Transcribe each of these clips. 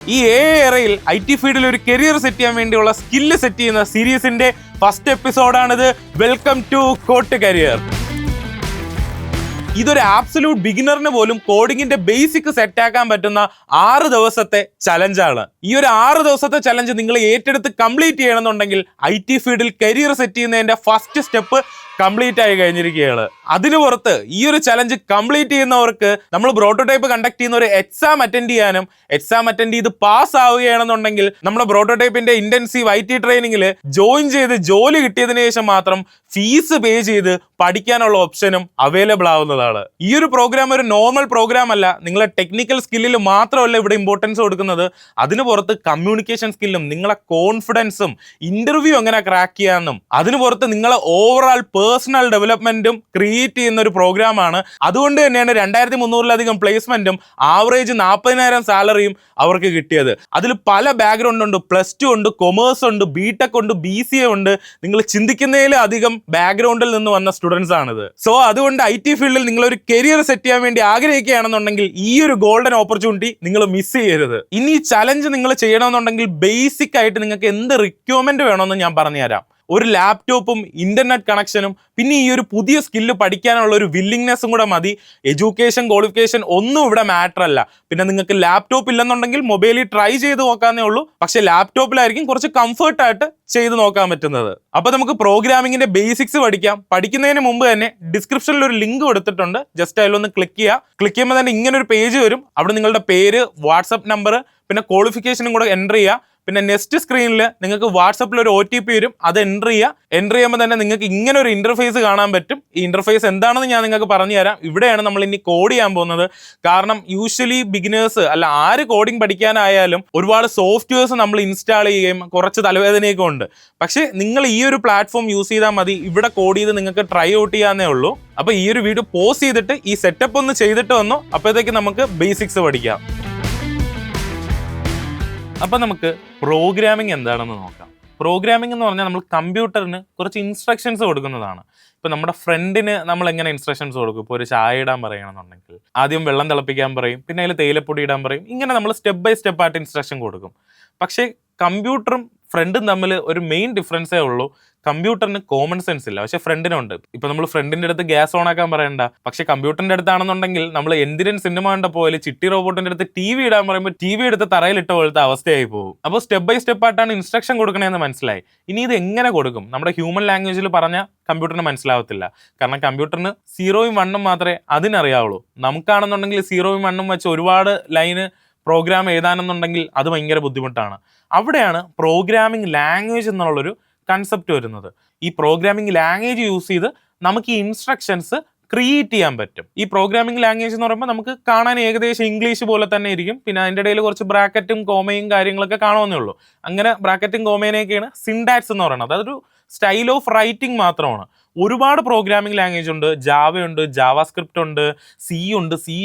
ഈ എറയിൽ IT ഫീൽഡിൽ ഒരു കരിയർ സെറ്റ് ചെയ്യാൻ വേണ്ടിയുള്ള സ്കില്ല് സെറ്റ് ചെയ്യുന്ന സീരീസിന്റെ ഫസ്റ്റ് എപ്പിസോഡാണിത്. Welcome to code career. ഇതൊരു ആബ്സല്യൂട്ട് ബിഗിനറിന് പോലും കോഡിങ്ങിന്റെ ബേസിക് സെറ്റ് ആക്കാൻ പറ്റുന്ന 6 ദിവസത്തെ ചലഞ്ചാണ്. ഈ ഒരു 6 ദിവസത്തെ ചലഞ്ച് നിങ്ങൾ ഏറ്റെടുത്ത് കംപ്ലീറ്റ് ചെയ്യണമെന്നുണ്ടെങ്കിൽ IT ഫീൽഡിൽ കരിയർ സെറ്റ് ചെയ്യുന്നതിന്റെ ഫസ്റ്റ് സ്റ്റെപ്പ് കംപ്ലീറ്റ് ആയി കഴിഞ്ഞിരിക്കുകയാണ്. അതിന് പുറത്ത് ഈ ഒരു ചലഞ്ച് കംപ്ലീറ്റ് ചെയ്യുന്നവർക്ക് നമ്മൾ പ്രോട്ടോടൈപ്പ് കണ്ടക്ട് ചെയ്യുന്ന ഒരു എക്സാം അറ്റൻഡ് ചെയ്യാനും എക്സാം അറ്റൻഡ് ചെയ്ത് പാസ് ആവുകയാണെന്നുണ്ടെങ്കിൽ നമ്മുടെ പ്രോട്ടോടൈപ്പിന്റെ ഇന്റൻസീവ് IT ട്രെയിനിങ്ങിൽ ജോയിൻ ചെയ്ത് ജോലി കിട്ടിയതിനു ശേഷം മാത്രം ഫീസ് പേ ചെയ്ത് പഠിക്കാനുള്ള ഓപ്ഷനും അവൈലബിൾ ആവുന്നതാണ്. ഈ ഒരു പ്രോഗ്രാം ഒരു നോർമൽ പ്രോഗ്രാം അല്ല. നിങ്ങളെ ടെക്നിക്കൽ സ്കില്ലിൽ മാത്രമല്ല ഇവിടെ ഇമ്പോർട്ടൻസ് കൊടുക്കുന്നത്, അതിന് പുറത്ത് കമ്മ്യൂണിക്കേഷൻ സ്കില്ലും നിങ്ങളെ കോൺഫിഡൻസും ഇന്റർവ്യൂ എങ്ങനെ ക്രാക്ക് ചെയ്യാമെന്നും അതിന് പുറത്ത് നിങ്ങളെ ഓവറോൾ പേഴ്സണൽ ഡെവലപ്മെന്റും ക്രിയേറ്റ് ചെയ്യുന്ന ഒരു പ്രോഗ്രാമാണ്. അതുകൊണ്ട് തന്നെയാണ് 2300-ലധികം പ്ലേസ്മെന്റും ആവറേജ് 40,000 സാലറിയും അവർക്ക് കിട്ടിയത്. അതിൽ പല ബാക്ക്ഗ്രൗണ്ട് ഉണ്ട്. +2 ഉണ്ട്, കൊമേഴ്സ് ഉണ്ട്, BTech ഉണ്ട്, BCA ഉണ്ട്. നിങ്ങൾ ചിന്തിക്കുന്നതിലധികം ബാക്ക്ഗ്രൗണ്ടിൽ നിന്ന് വന്ന സ്റ്റുഡൻസ് ആണിത്. സോ അതുകൊണ്ട് IT ഫീൽഡിൽ നിങ്ങൾ ഒരു കരിയർ സെറ്റ് ചെയ്യാൻ വേണ്ടി ആഗ്രഹിക്കുകയാണെന്നുണ്ടെങ്കിൽ ഈ ഒരു ഗോൾഡൻ ഓപ്പർച്യൂണിറ്റി നിങ്ങൾ മിസ് ചെയ്യരുത്. ഇനി ഈ ചലഞ്ച് നിങ്ങൾ ചെയ്യണമെന്നുണ്ടെങ്കിൽ ബേസിക് ആയിട്ട് നിങ്ങൾക്ക് എന്ത് റിക്വയർമെന്റ് വേണമെന്ന് ഞാൻ പറഞ്ഞുതരാം. ഒരു ലാപ്ടോപ്പും ഇന്റർനെറ്റ് കണക്ഷനും പിന്നെ ഈ ഒരു പുതിയ സ്കില്ല് പഠിക്കാനുള്ള ഒരു വില്ലിങ്നെസ്സും കൂടെ മതി. എഡ്യൂക്കേഷൻ ക്വാളിഫിക്കേഷൻ ഒന്നും ഇവിടെ മാറ്റർ അല്ല. പിന്നെ നിങ്ങൾക്ക് ലാപ്ടോപ്പ് ഇല്ലെന്നുണ്ടെങ്കിൽ മൊബൈലിൽ ട്രൈ ചെയ്ത് നോക്കാന്നേ ഉള്ളൂ. പക്ഷെ ലാപ്ടോപ്പിലായിരിക്കും കുറച്ച് കംഫർട്ടായിട്ട് ചെയ്ത് നോക്കാൻ പറ്റുന്നത്. അപ്പൊ നമുക്ക് പ്രോഗ്രാമിങ്ങിന്റെ ബേസിക്സ് പഠിക്കാം. പഠിക്കുന്നതിന് മുമ്പ് തന്നെ ഡിസ്ക്രിപ്ഷനിൽ ഒരു ലിങ്ക് കൊടുത്തിട്ടുണ്ട്. ജസ്റ്റ് അതിലൊന്ന് ക്ലിക്ക് ചെയ്യുമ്പോൾ തന്നെ ഇങ്ങനെ ഒരു പേജ് വരും. അവിടെ നിങ്ങളുടെ പേര്, വാട്സപ്പ് നമ്പർ പിന്നെ ക്വാളിഫിക്കേഷനും കൂടെ എൻ്റർ ചെയ്യുക. പിന്നെ നെക്സ്റ്റ് സ്ക്രീനിൽ നിങ്ങൾക്ക് വാട്സപ്പിൽ ഒരു OTP വരും. അത് എൻ്റർ ചെയ്യുമ്പോൾ തന്നെ നിങ്ങൾക്ക് ഇങ്ങനെ ഒരു ഇന്റർഫേസ് കാണാൻ പറ്റും. ഈ ഇന്റർഫേസ് എന്താണെന്ന് ഞാൻ നിങ്ങൾക്ക് പറഞ്ഞു തരാം. ഇവിടെയാണ് നമ്മൾ ഇനി കോഡ് ചെയ്യാൻ പോകുന്നത്. കാരണം യൂഷ്വലി ബിഗിനേഴ്സ് അല്ല ആര് കോഡിങ് പഠിക്കാനായാലും ഒരുപാട് സോഫ്റ്റ്വെയർസ് നമ്മൾ ഇൻസ്റ്റാൾ ചെയ്യുകയും കുറച്ച് തലവേദനയൊക്കെ ഉണ്ട്. പക്ഷേ നിങ്ങൾ ഈ ഒരു പ്ലാറ്റ്ഫോം യൂസ് ചെയ്താൽ മതി. ഇവിടെ കോഡ് ചെയ്ത് നിങ്ങൾക്ക് ട്രൈ ഔട്ട് ചെയ്യാന്നേ ഉള്ളൂ. അപ്പോൾ ഈ ഒരു വീഡിയോ പോസ് ചെയ്തിട്ട് ഈ സെറ്റപ്പ് ഒന്ന് ചെയ്തിട്ട് വന്നു. അപ്പോഴത്തേക്ക് നമുക്ക് ബേസിക്സ് പഠിക്കാം. അപ്പം നമുക്ക് പ്രോഗ്രാമിംഗ് എന്താണെന്ന് നോക്കാം. പ്രോഗ്രാമിംഗ് എന്ന് പറഞ്ഞാൽ നമ്മൾ കമ്പ്യൂട്ടറിന് കുറച്ച് ഇൻസ്ട്രക്ഷൻസ് കൊടുക്കുന്നതാണ്. ഇപ്പം നമ്മുടെ ഫ്രണ്ടിന് നമ്മൾ എങ്ങനെ ഇൻസ്ട്രക്ഷൻസ് കൊടുക്കും? ഇപ്പോൾ ഒരു ചായ ഇടാൻ പറയുകയാണെന്നുണ്ടെങ്കിൽ ആദ്യം വെള്ളം തിളപ്പിക്കാൻ പറയും, പിന്നെ അതിൽ തേയിലപ്പൊടി ഇടാൻ പറയും. ഇങ്ങനെ നമ്മൾ സ്റ്റെപ്പ് ബൈ സ്റ്റെപ്പ് ആയിട്ട് ഇൻസ്ട്രക്ഷൻ കൊടുക്കും. പക്ഷേ കമ്പ്യൂട്ടറും ഫ്രണ്ടും തമ്മിൽ ഒരു മെയിൻ ഡിഫറൻസേ ഉള്ളൂ. കമ്പ്യൂട്ടറിന് കോമൺ സെൻസ് ഇല്ല, പക്ഷെ ഫ്രണ്ടിനുണ്ട്. ഇപ്പൊ നമ്മൾ ഫ്രണ്ടിന്റെ അടുത്ത് ഗ്യാസ് ഓൺ ആക്കാൻ പറയണ്ട. പക്ഷെ കമ്പ്യൂട്ടറിന്റെ അടുത്താണെന്നുണ്ടെങ്കിൽ നമ്മൾ എന്തിനും സിനിമ കണ്ടപ്പോൾ ചിട്ടി റോബോട്ടിന്റെ അടുത്ത് TV ഇടാൻ പറയുമ്പോൾ TV എടുത്ത് തറയിലിട്ട പോലത്തെ അവസ്ഥയായി പോകും. അപ്പോൾ സ്റ്റെപ്പ് ബൈ സ്റ്റെപ്പ് ആയിട്ടാണ് ഇൻസ്ട്രക്ഷൻ കൊടുക്കണേന്ന് മനസ്സിലായി. ഇനി ഇത് എങ്ങനെ കൊടുക്കും? നമ്മുടെ ഹ്യൂമൻ ലാംഗ്വേജിൽ പറഞ്ഞാൽ കമ്പ്യൂട്ടറിന് മനസ്സിലാവത്തില്ല. കാരണം കമ്പ്യൂട്ടറിന് 0ഉം 1ഉം മാത്രമേ അതിനറിയാവുള്ളൂ. നമുക്കാണെന്നുണ്ടെങ്കിൽ 0ഉം 1ഉം വെച്ച് ഒരുപാട് ലൈന് പ്രോഗ്രാം എഴുതാനെന്നുണ്ടെങ്കിൽ അത് ഭയങ്കര ബുദ്ധിമുട്ടാണ്. അവിടെയാണ് പ്രോഗ്രാമിംഗ് ലാംഗ്വേജ് എന്നുള്ളൊരു കൺസെപ്റ്റ് വരുന്നത്. ഈ പ്രോഗ്രാമിംഗ് ലാംഗ്വേജ് യൂസ് ചെയ്ത് നമുക്ക് ഈ ഇൻസ്ട്രക്ഷൻസ് ക്രിയേറ്റ് ചെയ്യാൻ പറ്റും. ഈ പ്രോഗ്രാമിംഗ് ലാംഗ്വേജ് എന്ന് പറയുമ്പോൾ നമുക്ക് കാണാൻ ഏകദേശം ഇംഗ്ലീഷ് പോലെ തന്നെ ഇരിക്കും. പിന്നെ അതിൻ്റെ ഇടയിൽ കുറച്ച് ബ്രാക്കറ്റും കോമയും കാര്യങ്ങളൊക്കെ കാണുമെന്നേ ഉള്ളൂ. അങ്ങനെ ബ്രാക്കറ്റും കോമേനെയൊക്കെയാണ് സിൻടാക്സ് എന്ന് പറയുന്നത്. അതൊരു സ്റ്റൈൽ ഓഫ് റൈറ്റിംഗ് മാത്രമാണ്. ഒരുപാട് പ്രോഗ്രാമിംഗ് ലാംഗ്വേജ് ഉണ്ട്. ജാവ ഉണ്ട്, ജാവാസ്ക്രിപ്റ്റ് ഉണ്ട്, C ഉണ്ട്, C#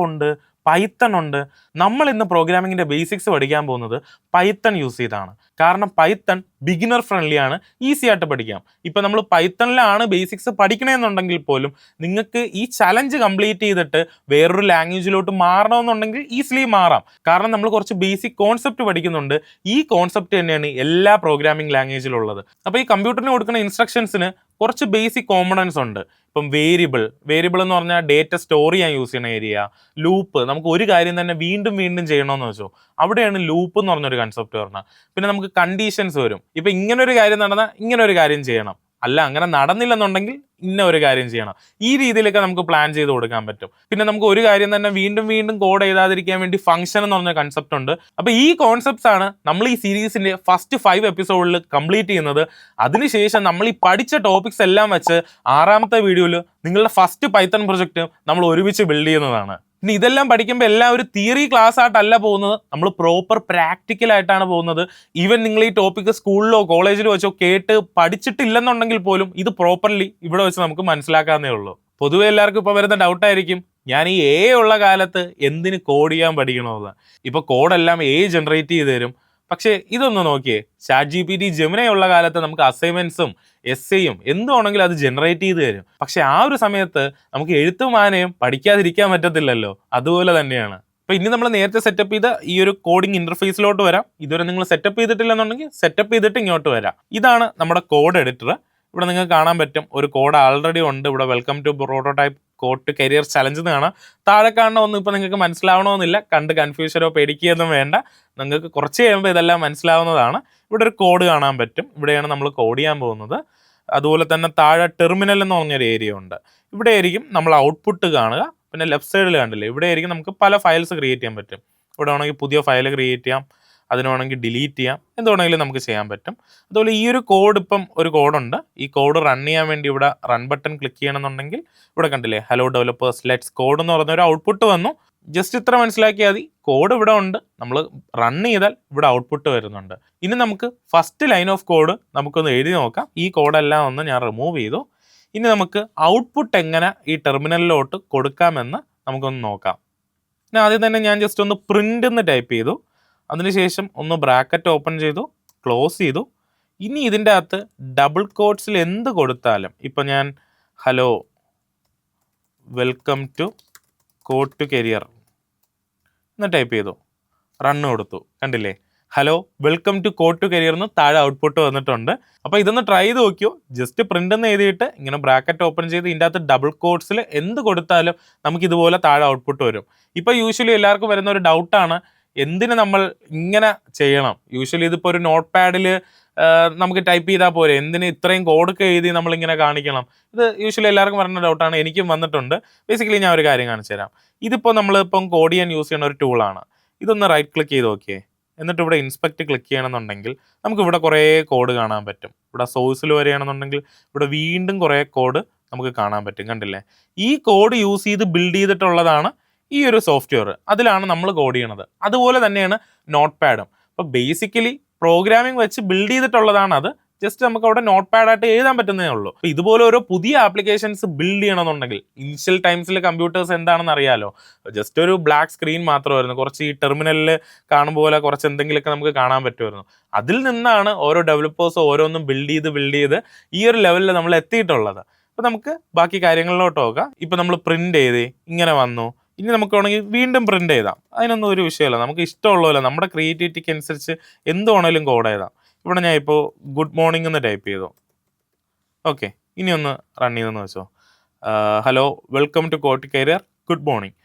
ഉണ്ട്, പൈത്തൺ ഉണ്ട്. നമ്മൾ ഇന്ന് പ്രോഗ്രാമിങ്ങിന്റെ ബേസിക്സ് പഠിക്കാൻ പോകുന്നത് പൈത്തൺ യൂസ് ചെയ്താണ്. കാരണം പൈത്തൺ ബിഗിനർ ഫ്രണ്ട്ലി ആണ്, ഈസി ആയിട്ട് പഠിക്കാം. ഇപ്പം നമ്മൾ പൈത്തണിലാണ് ബേസിക്സ് പഠിക്കണമെന്നുണ്ടെങ്കിൽ പോലും നിങ്ങൾക്ക് ഈ ചലഞ്ച് കംപ്ലീറ്റ് ചെയ്തിട്ട് വേറൊരു ലാംഗ്വേജിലോട്ട് മാറണമെന്നുണ്ടെങ്കിൽ ഈസിലി മാറാം. കാരണം നമ്മൾ കുറച്ച് ബേസിക് കോൺസെപ്റ്റ് പഠിക്കുന്നുണ്ട്. ഈ കോൺസെപ്റ്റ് തന്നെയാണ് എല്ലാ പ്രോഗ്രാമിംഗ് ലാംഗ്വേജിലുള്ളത്. അപ്പോൾ ഈ കമ്പ്യൂട്ടറിന് കൊടുക്കുന്ന ഇൻസ്ട്രക്ഷൻസിന് കുറച്ച് ബേസിക് കോമ്പണൻസ് ഉണ്ട്. ഇപ്പം വേരിയബിൾ എന്ന് പറഞ്ഞാൽ ഡേറ്റ സ്റ്റോർ ചെയ്യാൻ യൂസ് ചെയ്യുന്ന ഏരിയ. ലൂപ്പ്, നമുക്ക് ഒരു കാര്യം തന്നെ വീണ്ടും വീണ്ടും ചെയ്യണമെന്ന് വെച്ചോ, അവിടെയാണ് ലൂപ്പ് എന്ന് പറഞ്ഞൊരു കൺസെപ്റ്റ് പറഞ്ഞത്. പിന്നെ നമുക്ക് കണ്ടീഷൻസ് വരും. ഇപ്പം ഇങ്ങനെ ഒരു കാര്യം നടന്നാൽ ഇങ്ങനെ ഒരു കാര്യം ചെയ്യണം, അല്ല അങ്ങനെ നടന്നില്ലെന്നുണ്ടെങ്കിൽ ഇന്ന ഒരു കാര്യം ചെയ്യണം. ഈ രീതിയിലൊക്കെ നമുക്ക് പ്ലാൻ ചെയ്ത് കൊടുക്കാൻ പറ്റും. പിന്നെ നമുക്ക് ഒരു കാര്യം തന്നെ വീണ്ടും വീണ്ടും കോഡ് എഴുതാതിരിക്കാൻ വേണ്ടി ഫംഗ്ഷൻ എന്ന് പറഞ്ഞ കൺസെപ്റ്റ് ഉണ്ട്. അപ്പോൾ ഈ കോൺസെപ്റ്റ്സ് ആണ് നമ്മൾ ഈ സീരീസിന്റെ ഫസ്റ്റ് 5 എപ്പിസോഡിൽ കംപ്ലീറ്റ് ചെയ്യുന്നത്. അതിനുശേഷം നമ്മൾ ഈ പഠിച്ച ടോപ്പിക്സ് എല്ലാം വെച്ച് 6ാമത്തെ വീഡിയോയിൽ നിങ്ങളുടെ ഫസ്റ്റ് പൈത്തൺ പ്രൊജക്റ്റ് നമ്മൾ ഒരുമിച്ച് ബിൽഡ് ചെയ്യുന്നതാണ്. ഇനി ഇതെല്ലാം പഠിക്കുമ്പോൾ എല്ലാം ഒരു തിയറി ക്ലാസ് ആയിട്ടല്ല പോകുന്നത്, നമ്മൾ പ്രോപ്പർ പ്രാക്ടിക്കൽ ആയിട്ടാണ് പോകുന്നത്. ഈവൻ നിങ്ങൾ ഈ ടോപ്പിക്ക് സ്കൂളിലോ കോളേജിലോ വെച്ചോ കേട്ട് പഠിച്ചിട്ടില്ലെന്നുണ്ടെങ്കിൽ പോലും ഇത് പ്രോപ്പർലി ഇവിടെ വെച്ച് നമുക്ക് മനസ്സിലാക്കാന്നേ ഉള്ളൂ. പൊതുവെ എല്ലാവർക്കും ഇപ്പോൾ വരുന്ന ഡൗട്ടായിരിക്കും, ഞാൻ ഈ ഉള്ള കാലത്ത് എന്തിന് കോഡ് ചെയ്യാൻ പഠിക്കണമെന്ന്. ഇപ്പോൾ കോഡെല്ലാം ജനറേറ്റ് ചെയ്ത് തരും. പക്ഷേ ഇതൊന്ന് നോക്കിയേ, ChatGPT ജെമിനി ഉള്ള കാലത്ത് നമുക്ക് അസൈൻമെന്റ്സും എസ്സേയും എന്താണെങ്കിലും അത് ജനറേറ്റ് ചെയ്ത് തരും. പക്ഷെ ആ ഒരു സമയത്ത് നമുക്ക് എഴുത്തും വായനയും പഠിക്കാതിരിക്കാൻ പറ്റത്തില്ലല്ലോ. അതുപോലെ തന്നെയാണ് അപ്പോൾ ഇനി നമ്മൾ നേരത്തെ സെറ്റപ്പ് ചെയ്ത ഈ ഒരു കോഡിംഗ് ഇന്റർഫേസിലോട്ട് വരാം. ഇതുവരെ നിങ്ങൾ സെറ്റപ്പ് ചെയ്തിട്ടില്ലെന്നുണ്ടെങ്കിൽ സെറ്റപ്പ് ചെയ്തിട്ട് ഇങ്ങോട്ട് വരാം. ഇതാണ് നമ്മുടെ കോഡ് എഡിറ്റർ. ഇവിടെ നിങ്ങൾക്ക് കാണാൻ പറ്റും ഒരു കോഡ് ആൾറെഡി ഉണ്ട്. ഇവിടെ welcome to prototype code to career challenge എന്ന് കാണാം. താഴെ കാണുന്ന ഒന്നും ഇപ്പോൾ നിങ്ങൾക്ക് മനസ്സിലാവണമെന്നില്ല, കണ്ട് കൺഫ്യൂഷനോ പേടിക്കുകയൊന്നും വേണ്ട. നിങ്ങൾക്ക് കുറച്ച് കഴിയുമ്പോൾ ഇതെല്ലാം മനസ്സിലാവുന്നതാണ്. ഇവിടെ ഒരു കോഡ് കാണാൻ പറ്റും. ഇവിടെയാണ് നമ്മൾ കോഡ് ചെയ്യാൻ പോകുന്നത്. അതുപോലെ തന്നെ താഴെ ടെർമിനൽ എന്ന് പറഞ്ഞൊരു ഏരിയ ഉണ്ട്. ഇവിടെ ആയിരിക്കും നമ്മൾ ഔട്ട്പുട്ട് കാണുക. പിന്നെ ലെഫ്റ്റ് സൈഡിൽ കണ്ടില്ലേ, ഇവിടെ ആയിരിക്കും നമുക്ക് പല ഫയൽസ് ക്രിയേറ്റ് ചെയ്യാൻ പറ്റും. ഇവിടെ വേണമെങ്കിൽ പുതിയ ഫയൽ ക്രിയേറ്റ് ചെയ്യാം, അതിന് വേണമെങ്കിൽ ഡിലീറ്റ് ചെയ്യാം, എന്ത് വേണമെങ്കിലും നമുക്ക് ചെയ്യാൻ പറ്റും. അതുപോലെ ഈ ഒരു കോഡ്, ഇപ്പം ഒരു കോഡുണ്ട്. ഈ കോഡ് റൺ ചെയ്യാൻ വേണ്ടി ഇവിടെ റൺ ബട്ടൺ ക്ലിക്ക് ചെയ്യണമെന്നുണ്ടെങ്കിൽ ഇവിടെ കണ്ടില്ലേ ഹലോ ഡെവലപ്പേഴ്സ് ലെറ്റ്സ് കോഡ് എന്ന് പറഞ്ഞ ഒരു ഔട്ട്പുട്ട് വന്നു. ജസ്റ്റ് ഇത്ര മനസ്സിലാക്കിയാൽ മതി. കോഡ് ഇവിടെ ഉണ്ട്, നമ്മൾ റൺ ചെയ്താൽ ഇവിടെ ഔട്ട്പുട്ട് വരുന്നുണ്ട്. ഇനി നമുക്ക് ഫസ്റ്റ് ലൈൻ ഓഫ് കോഡ് നമുക്കൊന്ന് എഴുതി നോക്കാം. ഈ കോഡെല്ലാം ഒന്ന് ഞാൻ റിമൂവ് ചെയ്തു. ഇനി നമുക്ക് ഔട്ട്പുട്ട് എങ്ങനെ ഈ ടെർമിനലിലോട്ട് കൊടുക്കാമെന്ന് നമുക്കൊന്ന് നോക്കാം. ഇനി ആദ്യം തന്നെ ഞാൻ ജസ്റ്റ് ഒന്ന് പ്രിൻ്റ് എന്ന് ടൈപ്പ് ചെയ്തു. അതിനുശേഷം ഒന്ന് ബ്രാക്കറ്റ് ഓപ്പൺ ചെയ്തു, ക്ലോസ് ചെയ്തു. ഇനി ഇതിൻ്റെ അകത്ത് ഡബിൾ കോട്ട്സിൽ എന്ത് കൊടുത്താലും, ഇപ്പം ഞാൻ hello welcome to code to career എന്ന് ടൈപ്പ് ചെയ്തു, റണ്ണ് കൊടുത്തു. കണ്ടില്ലേ, hello welcome to code to career എന്ന് താഴെ ഔട്ട്പുട്ട് വന്നിട്ടുണ്ട്. അപ്പോൾ ഇതൊന്ന് ട്രൈ ചെയ്ത് നോക്കിയോ. ജസ്റ്റ് പ്രിൻ്റ് എന്ന് എഴുതിയിട്ട് ഇങ്ങനെ ബ്രാക്കറ്റ് ഓപ്പൺ ചെയ്ത് ഇതിൻ്റെ അകത്ത് ഡബിൾ കോട്ട്സിൽ എന്ത് കൊടുത്താലും നമുക്ക് ഇതുപോലെ താഴെ ഔട്ട്പുട്ട് വരും. ഇപ്പോൾ യൂഷ്വലി എല്ലാവർക്കും വരുന്ന ഒരു ഡൗട്ടാണ്, എന്തിന് നമ്മൾ ഇങ്ങനെ ചെയ്യണം? യൂഷ്വലി ഇതിപ്പോൾ ഒരു നോട്ട് പാഡിൽ നമുക്ക് ടൈപ്പ് ചെയ്താൽ പോരെ, എന്തിന് ഇത്രയും കോഡൊക്കെ എഴുതി നമ്മളിങ്ങനെ കാണിക്കണം? ഇത് യൂഷ്വലി എല്ലാവർക്കും വരുന്ന ഡൗട്ടാണ്, എനിക്കും വന്നിട്ടുണ്ട്. ബേസിക്കലി ഞാൻ ഒരു കാര്യം കാണിച്ചു തരാം. ഇതിപ്പോൾ നമ്മളിപ്പം കോഡ് ചെയ്യാൻ യൂസ് ചെയ്യുന്ന ഒരു ടൂളാണ്. ഇതൊന്ന് റൈറ്റ് ക്ലിക്ക് ചെയ്ത് നോക്കിയേ. എന്നിട്ട് ഇവിടെ ഇൻസ്പെക്ട് ക്ലിക്ക് ചെയ്യണമെന്നുണ്ടെങ്കിൽ നമുക്ക് ഇവിടെ കുറേ കോഡ് കാണാൻ പറ്റും. ഇവിടെ സോഴ്സിൽ വരികയാണെന്നുണ്ടെങ്കിൽ ഇവിടെ വീണ്ടും കുറേ കോഡ് നമുക്ക് കാണാൻ പറ്റും. കണ്ടില്ലേ, ഈ കോഡ് യൂസ് ചെയ്ത് ബിൽഡ് ചെയ്തിട്ടുള്ളതാണ് ഈ ഒരു സോഫ്റ്റ്വെയർ. അതിലാണ് നമ്മൾ കോഡ് ചെയ്യണത്. അതുപോലെ തന്നെയാണ് നോട്ട് പാഡും. അപ്പോൾ ബേസിക്കലി പ്രോഗ്രാമിംഗ് വെച്ച് ബിൽഡ് ചെയ്തിട്ടുള്ളതാണ് അത്. ജസ്റ്റ് നമുക്ക് അവിടെ നോട്ട് പാഡായിട്ട് എഴുതാൻ പറ്റുന്നേ ഉള്ളൂ. അപ്പോൾ ഇതുപോലെ ഓരോ പുതിയ ആപ്ലിക്കേഷൻസ് ബിൽഡ് ചെയ്യണമെന്നുണ്ടെങ്കിൽ ഇനിഷ്യൽ ടൈംസിൽ കമ്പ്യൂട്ടേഴ്സ് എന്താണെന്ന് അറിയാലോ, ജസ്റ്റ് ഒരു ബ്ലാക്ക് സ്ക്രീൻ മാത്രമായിരുന്നു. കുറച്ച് ഈ ടെർമിനലിൽ കാണുമ്പോൾ പോലെ കുറച്ച് എന്തെങ്കിലുമൊക്കെ നമുക്ക് കാണാൻ പറ്റുമായിരുന്നു. അതിൽ നിന്നാണ് ഓരോ ഡെവലപ്പേഴ്സ് ഓരോന്നും ബിൽഡ് ചെയ്ത് ഈ ഒരു ലെവലിൽ നമ്മൾ എത്തിയിട്ടുള്ളത്. അപ്പോൾ നമുക്ക് ബാക്കി കാര്യങ്ങളിലോട്ട് നോക്കാം. ഇപ്പോൾ നമ്മൾ പ്രിന്റ് ചെയ്ത് ഇങ്ങനെ വന്നു. ഇനി നമുക്ക് വേണമെങ്കിൽ വീണ്ടും പ്രിന്റ് ചെയ്താം. അതിനൊന്നും ഒരു വിഷയമല്ല. നമുക്ക് ഇഷ്ടമുള്ളതല്ല, നമ്മുടെ ക്രിയേറ്റിവിറ്റിക്ക് അനുസരിച്ച് എന്ത് വേണമെങ്കിലും കോഡ് ചെയ്താം. ഇവിടെ ഞാൻ ഇപ്പോൾ ഗുഡ് മോർണിംഗ് എന്ന് ടൈപ്പ് ചെയ്തു. ഓക്കെ, ഇനി ഒന്ന് റൺ ചെയ്തെന്ന് വെച്ചോ. Hello welcome to code to career good morning.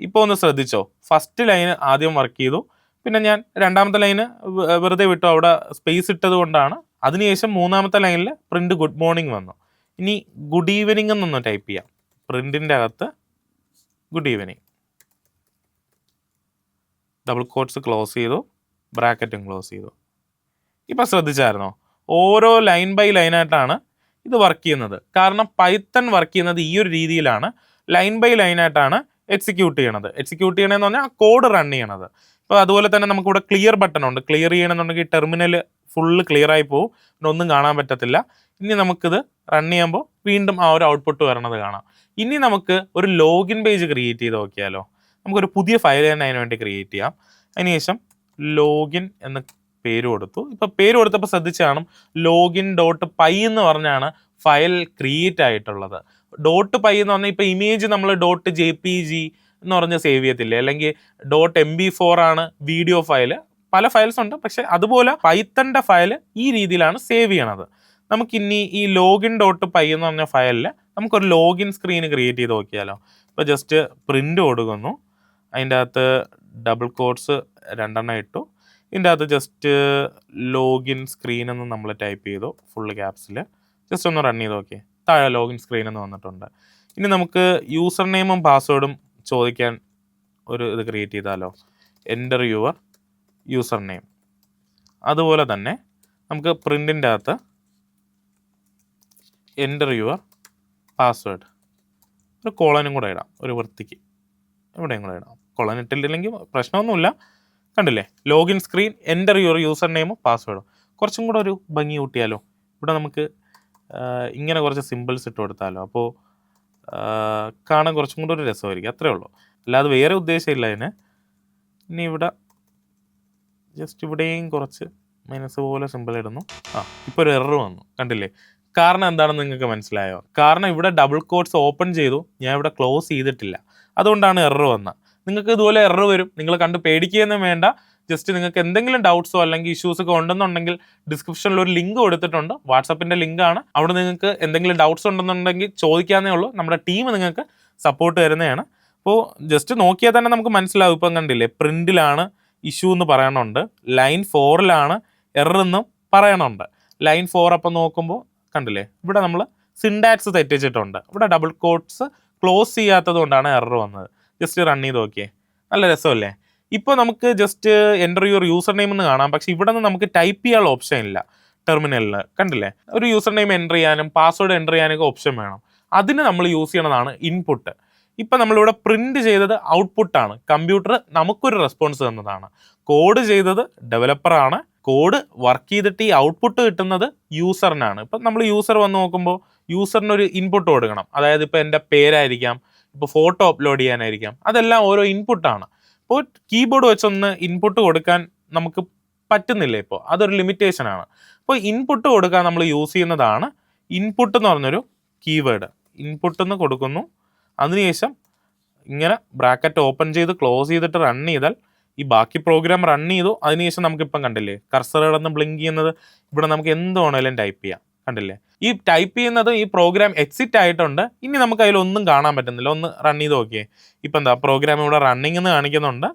ഇപ്പോൾ ഒന്ന് ശ്രദ്ധിച്ചോ, ഫസ്റ്റ് ലൈന് ആദ്യം വർക്ക് ചെയ്തു, പിന്നെ ഞാൻ രണ്ടാമത്തെ ലൈന് വെറുതെ വിട്ടു, അവിടെ സ്പേസ് ഇട്ടത് കൊണ്ടാണ്. അതിനുശേഷം മൂന്നാമത്തെ ലൈനിൽ പ്രിന്റ് ഗുഡ് മോർണിംഗ് വന്നു. ഇനി ഗുഡ് ഈവനിങ് എന്നൊന്ന് ടൈപ്പ് ചെയ്യാം. പ്രിന്റിൻ്റെ അകത്ത് good evening, double quotes close ചെയ്തു, ബ്രാക്കറ്റും ക്ലോസ് ചെയ്തു. ഇപ്പം ശ്രദ്ധിച്ചായിരുന്നോ, ഓരോ ലൈൻ ബൈ ലൈനായിട്ടാണ് ഇത് വർക്ക് ചെയ്യുന്നത്. കാരണം പൈത്തൺ വർക്ക് ചെയ്യുന്നത് ഈ ഒരു രീതിയിലാണ്, ലൈൻ ബൈ ലൈനായിട്ടാണ് എക്സിക്യൂട്ട് ചെയ്യണത്. എക്സിക്യൂട്ട് ചെയ്യണമെന്ന് പറഞ്ഞാൽ ആ കോഡ് റൺ ചെയ്യണത്. ഇപ്പോൾ അതുപോലെ തന്നെ നമുക്കിവിടെ ക്ലിയർ ബട്ടൺ ഉണ്ട്. ക്ലിയർ ചെയ്യണമെന്നുണ്ടെങ്കിൽ ടെർമിനൽ ഫുള്ള് ക്ലിയർ ആയി പോകും, പിന്നെ ഒന്നും കാണാൻ പറ്റത്തില്ല. ഇനി നമുക്കിത് റൺ ചെയ്യുമ്പോൾ വീണ്ടും ആ ഒരു ഔട്ട്പുട്ട് വരണത് കാണാം. ഇനി നമുക്ക് ഒരു ലോഗിൻ പേജ് ക്രിയേറ്റ് ചെയ്ത് നോക്കിയാലോ. നമുക്കൊരു പുതിയ ഫയൽ തന്നെ അതിന് വേണ്ടി ക്രിയേറ്റ് ചെയ്യാം. അതിനുശേഷം ലോഗിൻ എന്ന പേര് കൊടുത്തു. ഇപ്പോൾ പേര് കൊടുത്തപ്പോൾ ശ്രദ്ധിച്ച് കാണും, login.py എന്ന് പറഞ്ഞാണ് ഫയൽ ക്രിയേറ്റ് ആയിട്ടുള്ളത്. .py എന്ന് പറഞ്ഞാൽ ഇപ്പോൾ ഇമേജ് നമ്മൾ .jpg എന്ന് പറഞ്ഞ് സേവ് ചെയ്യത്തില്ലേ, അല്ലെങ്കിൽ .mp4 ആണ് വീഡിയോ ഫയൽ. പല ഫയൽസ് ഉണ്ട്, പക്ഷെ അതുപോലെ പൈത്തൻ്റെ ഫയൽ ഈ രീതിയിലാണ് സേവ് ചെയ്യണത്. നമുക്കിനി ഈ login.py എന്ന് പറഞ്ഞ ഫയലിൽ നമുക്കൊരു ലോഗിൻ സ്ക്രീൻ ക്രിയേറ്റ് ചെയ്ത് നോക്കിയാലോ. ഇപ്പോൾ ജസ്റ്റ് പ്രിൻ്റ് കൊടുക്കുന്നു, അതിൻ്റെ അകത്ത് ഡബിൾ കോട്ട്സ് 2 ഇട്ടു. ഇതിൻ്റെ അകത്ത് ജസ്റ്റ് ലോഗിൻ സ്ക്രീൻ എന്ന് നമ്മൾ ടൈപ്പ് ചെയ്തു ഫുൾ ക്യാപ്സിൽ. ജസ്റ്റ് ഒന്ന് റൺ ചെയ്ത് നോക്കിയേ, താഴെ ലോഗിൻ സ്ക്രീൻ എന്ന് വന്നിട്ടുണ്ട്. ഇനി നമുക്ക് യൂസർ നെയിമും പാസ്വേഡും ചോദിക്കാൻ ഒരു ഇത് ക്രിയേറ്റ് ചെയ്താലോ. Enter your user name. അതുപോലെ തന്നെ നമുക്ക് പ്രിൻറ്റിൻ്റെ അകത്ത് എൻ്റർ യുവർ പാസ്വേഡ്, ഒരു കോളനും കൂടെ ഇടാം, ഒരു വൃത്തിക്ക് എവിടെയും കൂടെ ഇടാം. കോളൻ ഇട്ടില്ലെങ്കിൽ പ്രശ്നമൊന്നുമില്ല. കണ്ടില്ലേ, login screen, enter your user നെയിമും പാസ്വേഡും. കുറച്ചും കൂടെ ഒരു ഭംഗി കൂട്ടിയാലോ. ഇവിടെ നമുക്ക് ഇങ്ങനെ കുറച്ച് സിമ്പിൾസ് ഇട്ട് കൊടുത്താലോ. അപ്പോൾ കാണാൻ കുറച്ചും കൂടെ ഒരു രസമായിരിക്കും. അത്രേ ഉള്ളൂ, അല്ലാതെ വേറെ ഉദ്ദേശമില്ല അതിന്. ഇനി ഇവിടെ ജസ്റ്റ് ഇവിടെയും കുറച്ച് മൈനസ് പോലെ സിമ്പിൾ ഇടുന്നു. ഇപ്പോൾ ഒരു എറർ വന്നു, കണ്ടില്ലേ. കാരണം എന്താണെന്ന് നിങ്ങൾക്ക് മനസ്സിലായോ? കാരണം ഇവിടെ ഡബിൾ കോട്ട്സ് ഓപ്പൺ ചെയ്തു, ഞാൻ ഇവിടെ ക്ലോസ് ചെയ്തിട്ടില്ല, അതുകൊണ്ടാണ് എറർ വന്നത്. നിങ്ങൾക്ക് ഇതുപോലെ എറർ വരും. നിങ്ങൾ കണ്ട് പേടിക്കുകയൊന്നും വേണ്ട. ജസ്റ്റ് നിങ്ങൾക്ക് എന്തെങ്കിലും ഡൗട്ട്സോ അല്ലെങ്കിൽ ഇഷ്യൂസ് ഒക്കെ ഉണ്ടെന്നുണ്ടെങ്കിൽ ഡിസ്ക്രിപ്ഷനിൽ ഒരു ലിങ്ക് കൊടുത്തിട്ടുണ്ട്, വാട്സപ്പിന്റെ ലിങ്കാണ്. അവിടെ നിങ്ങൾക്ക് എന്തെങ്കിലും ഡൗട്ട്സ് ഉണ്ടെന്നുണ്ടെങ്കിൽ ചോദിക്കാന്നേ ഉള്ളൂ. നമ്മുടെ ടീം നിങ്ങൾക്ക് സപ്പോർട്ട് തരുന്നതാണ്. അപ്പോൾ ജസ്റ്റ് നോക്കിയാൽ തന്നെ നമുക്ക് മനസ്സിലാവും. ഇപ്പം കണ്ടില്ലേ, പ്രിന്റിലാണ് ഇഷ്യൂ എന്ന് പറയണുണ്ട്, ലൈൻ 4 എറർ എന്നും പറയണുണ്ട്. ലൈൻ 4 അപ്പം നോക്കുമ്പോൾ കണ്ടില്ലേ, ഇവിടെ നമ്മൾ സിൻടാക്സ് തെറ്റിച്ചിട്ടുണ്ട്. ഇവിടെ ഡബിൾ കോട്ട്സ് ക്ലോസ് ചെയ്യാത്തത് കൊണ്ടാണ് എറർ വന്നത്. ജസ്റ്റ് റൺ ചെയ്ത് നോക്കിയേ, നല്ല രസമല്ലേ. ഇപ്പോൾ നമുക്ക് just enter your user name എന്ന് കാണാം, പക്ഷെ ഇവിടെ നിന്ന് നമുക്ക് ടൈപ്പ് ചെയ്യാനുള്ള ഓപ്ഷൻ ഇല്ല ടെർമിനലിൽ. കണ്ടില്ലേ, ഒരു യൂസർ നെയിം എൻ്റർ ചെയ്യാനും പാസ്വേഡ് എൻ്റർ ചെയ്യാനൊക്കെ ഓപ്ഷൻ വേണം. അതിന് നമ്മൾ യൂസ് ചെയ്യണതാണ് ഇൻപുട്ട്. ഇപ്പം നമ്മളിവിടെ പ്രിന്റ് ചെയ്തത് ഔട്ട്പുട്ടാണ്. കമ്പ്യൂട്ടർ നമുക്കൊരു റെസ്പോൺസ് തന്നതാണ്. കോഡ് ചെയ്തത് ഡെവലപ്പറാണ്. കോഡ് വർക്ക് ചെയ്തിട്ട് ഈ ഔട്ട്പുട്ട് കിട്ടുന്നത് യൂസറിനാണ്. ഇപ്പം നമ്മൾ യൂസർ വന്ന് നോക്കുമ്പോൾ യൂസറിനൊരു ഇൻപുട്ട് കൊടുക്കണം. അതായത് ഇപ്പോൾ എൻ്റെ പേരായിരിക്കാം, ഇപ്പോൾ ഫോട്ടോ അപ്ലോഡ് ചെയ്യാനായിരിക്കാം, അതെല്ലാം ഓരോ ഇൻപുട്ടാണ്. ഇപ്പോൾ കീബോർഡ് വെച്ചൊന്ന് ഇൻപുട്ട് കൊടുക്കാൻ നമുക്ക് പറ്റുന്നില്ല. ഇപ്പോൾ അതൊരു ലിമിറ്റേഷനാണ്. അപ്പോൾ ഇൻപുട്ട് കൊടുക്കാൻ നമ്മൾ യൂസ് ചെയ്യുന്നതാണ് ഇൻപുട്ട് എന്ന് പറഞ്ഞൊരു കീവേഡ്. ഇൻപുട്ട് എന്ന് കൊടുക്കുന്നു, അതിനുശേഷം ഇങ്ങനെ ബ്രാക്കറ്റ് ഓപ്പൺ ചെയ്ത് ക്ലോസ് ചെയ്തിട്ട് റൺ ചെയ്താൽ ഈ ബാക്കി പ്രോഗ്രാം റൺ ചെയ്തു. അതിനുശേഷം നമുക്കിപ്പം കണ്ടില്ലേ കർസർ കിടന്ന് ബ്ലിങ്ക് ചെയ്യുന്നത്. ഇവിടെ നമുക്ക് എന്ത് വേണമെങ്കിലും ടൈപ്പ് ചെയ്യാം. കണ്ടില്ലേ, ഈ ടൈപ്പ് ചെയ്യുന്നത് ഈ പ്രോഗ്രാം എക്സിറ്റ് ആയിട്ടുണ്ട്. ഇനി നമുക്ക് അതിലൊന്നും കാണാൻ പറ്റുന്നില്ല. ഒന്ന് റൺ ചെയ്ത് നോക്കിയേ. ഇപ്പം എന്താ, പ്രോഗ്രാം ഇവിടെ റണ്ണിങ് എന്ന് കാണിക്കുന്നുണ്ട്.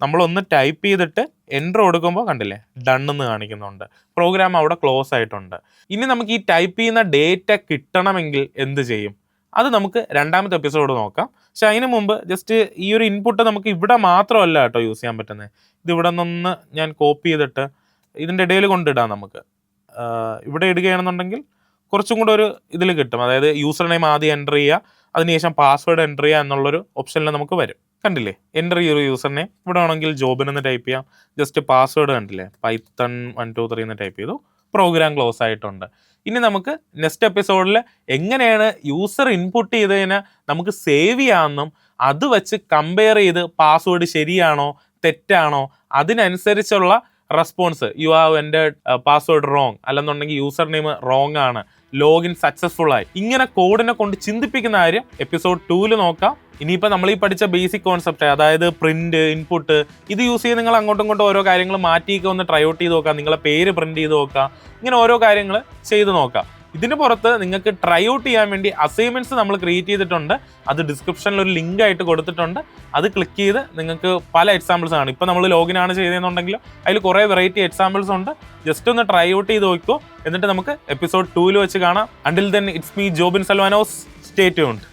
നമ്മളൊന്ന് ടൈപ്പ് ചെയ്തിട്ട് എൻ്റർ കൊടുക്കുമ്പോൾ കണ്ടില്ലേ ഡൺ എന്ന് കാണിക്കുന്നുണ്ട്. പ്രോഗ്രാം അവിടെ ക്ലോസ് ആയിട്ടുണ്ട്. ഇനി നമുക്ക് ഈ ടൈപ്പ് ചെയ്യുന്ന ഡേറ്റ കിട്ടണമെങ്കിൽ എന്ത് ചെയ്യും, അത് നമുക്ക് രണ്ടാമത്തെ എപ്പിസോഡ് നോക്കാം. പക്ഷെ അതിന് മുമ്പ് ജസ്റ്റ് ഈ ഒരു ഇൻപുട്ട് നമുക്ക് ഇവിടെ മാത്രമല്ല കേട്ടോ യൂസ് ചെയ്യാൻ പറ്റുന്നത്. ഇത് ഇവിടെ നിന്ന് ഞാൻ കോപ്പി ചെയ്തിട്ട് ഇതിൻ്റെ ഇടയിൽ കൊണ്ടിടാം. നമുക്ക് ഇവിടെ ഇടുകയാണെന്നുണ്ടെങ്കിൽ കുറച്ചും കൂടെ ഒരു ഇതിൽ കിട്ടും. അതായത് യൂസർ നെയിം ആദ്യം എൻ്റർ ചെയ്യുക, അതിനുശേഷം പാസ്വേഡ് എൻ്റർ ചെയ്യുക എന്നുള്ളൊരു ഓപ്ഷനിൽ നമുക്ക് വരും. കണ്ടില്ലേ, എൻ്റർ ചെയ്യൊരു യൂസർ നെയിം. ഇവിടെ ആണെങ്കിൽ ജോബിനെന്ന് ടൈപ്പ് ചെയ്യാം. ജസ്റ്റ് പാസ്വേഡ് കണ്ടില്ലേ, പൈത്തൺ 123 എന്ന് ടൈപ്പ് ചെയ്തു. പ്രോഗ്രാം ക്ലോസ് ആയിട്ടുണ്ട്. ഇനി നമുക്ക് നെക്സ്റ്റ് എപ്പിസോഡിൽ എങ്ങനെയാണ് യൂസർ ഇൻപുട്ട് ചെയ്തതിന് നമുക്ക് സേവ് ചെയ്യാമെന്നും അത് വെച്ച് കമ്പയർ ചെയ്ത് പാസ്വേഡ് ശരിയാണോ തെറ്റാണോ അതിനനുസരിച്ചുള്ള response, you have entered password wrong, അല്ലെന്നുണ്ടെങ്കിൽ യൂസർ നെയിം റോങ് ആണ്, ലോഗിൻ സക്സസ്ഫുൾ ആയി, ഇങ്ങനെ കോഡിനെ കൊണ്ട് ചിന്തിപ്പിക്കുന്ന കാര്യം എപ്പിസോഡ് 2 നോക്കാം. ഇനിയിപ്പോൾ നമ്മൾ ഈ പഠിച്ച ബേസിക് കോൺസെപ്റ്റ്, അതായത് പ്രിന്റ്, ഇൻപുട്ട്, ഇത് യൂസ് ചെയ്ത് നിങ്ങൾ അങ്ങോട്ടും ഇങ്ങോട്ടും ഓരോ കാര്യങ്ങൾ മാറ്റിയൊക്കെ ഒന്ന് ട്രൈ ഔട്ട് ചെയ്ത് നോക്കാം. നിങ്ങളെ പേര് പ്രിന്റ് ചെയ്ത് നോക്കാം. ഇങ്ങനെ ഓരോ കാര്യങ്ങൾ ചെയ്ത് നോക്കാം. ഇതിന് പുറത്ത് നിങ്ങൾക്ക് ട്രൈ ഔട്ട് ചെയ്യാൻ വേണ്ടി അസൈൻമെന്റ്സ് നമ്മൾ ക്രിയേറ്റ് ചെയ്തിട്ടുണ്ട്. അത് ഡിസ്ക്രിപ്ഷനിൽ ഒരു ലിങ്ക് ആയിട്ട് കൊടുത്തിട്ടുണ്ട്. അത് ക്ലിക്ക് ചെയ്ത് നിങ്ങൾക്ക് പല എക്സാമ്പിൾസ് ആണ്. ഇപ്പോൾ നമ്മൾ ലോഗിൻ ആണ് ചെയ്തതെന്നുണ്ടെങ്കിൽ അതിൽ കുറേ വെറൈറ്റി എക്സാമ്പിൾസ് ഉണ്ട്. ജസ്റ്റ് ഒന്ന് ട്രൈ ഔട്ട് ചെയ്ത് നോക്കൂ. എന്നിട്ട് നമുക്ക് എപ്പിസോഡ് 2 വെച്ച് കാണാം. Until then it's me Jobin Salvanos. Stay tuned.